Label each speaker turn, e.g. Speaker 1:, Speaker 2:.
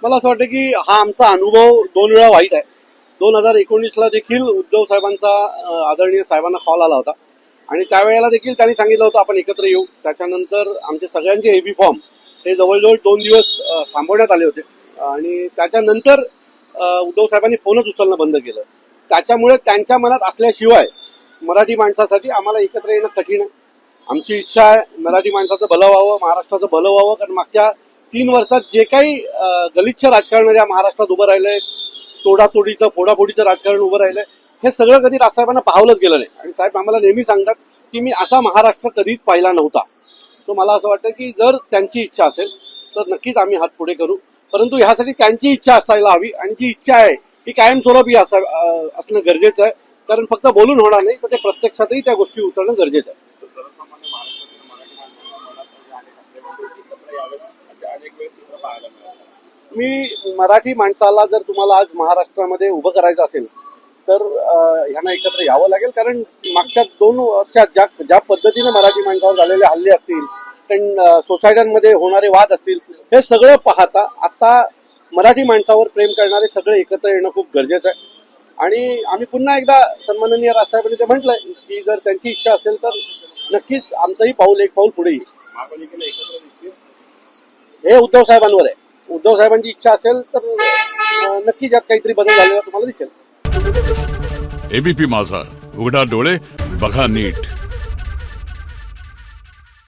Speaker 1: मला असं वाटतं की हा आमचा अनुभव 2 वेळा वाईट आहे. 2019ला देखील उद्धव साहेबांचा आदरणीय साहेबांना कॉल आला होता आणि त्यावेळेला देखील त्यांनी सांगितलं होतं आपण एकत्र येऊ. त्याच्यानंतर आमचे सगळ्यांचे एबी फॉर्म हे जवळजवळ 2 दिवस थांबवण्यात आले होते आणि त्याच्यानंतर उद्धव साहेबांनी फोनच उचलणं बंद केलं. त्याच्यामुळे त्यांच्या मनात असल्याशिवाय मराठी माणसासाठी आम्हाला एकत्र येणं कठीण आहे. आमची इच्छा आहे मराठी माणसाचं भलं व्हावं, महाराष्ट्राचं भलं व्हावं. कारण मागच्या 3 वर्षात जे काही गलिच्छ राजकारण या महाराष्ट्रात उभं राहिलंय, तोडातोडीचं फोडाफोडीचं राजकारण उभं राहिलंय, हे सगळं कधी राजसाहेबांना पाहवलंच गेलं नाही. आणि साहेब आम्हाला नेहमी सांगतात की मी असा महाराष्ट्र कधीच पाहिला नव्हता. तो मला असं वाटतं की जर त्यांची इच्छा असेल तर नक्कीच आम्ही हात पुढे करू. परंतु ह्यासाठी त्यांची इच्छा असायला हवी आणि जी इच्छा आहे ही कायमस्वरूपी असणं गरजेचं आहे. कारण फक्त बोलून होणार नाही, तर ते प्रत्यक्षातही त्या गोष्टी उतरणं गरजेचं आहे. मी मराठी माणसाला जर तुम्हाला आज महाराष्ट्रामध्ये उभं करायचं असेल तर ह्यांना एकत्र यावं लागेल. कारण मागच्या 2 वर्षात ज्या पद्धतीने मराठी माणसावर झालेले हल्ले असतील, सोसायट्यांमध्ये होणारे वाद असतील, हे सगळं पाहता आता मराठी माणसावर प्रेम करणारे सगळे एकत्र येणं खूप गरजेचं आहे. आणि आम्ही पुन्हा एकदा सन्माननीय राजसाहेबांनी ते म्हटलंय की जर त्यांची इच्छा असेल तर नक्कीच आमचंही एक पाऊल पुढे येईल. हे उद्धव साहेबांवर आहे. उद्धव साहेबांची इच्छा असेल तर नक्कीच यात काहीतरी बदल झालेला तुम्हाला दिसेल.
Speaker 2: एबीपी माझा, उघडा डोळे बघा नीट.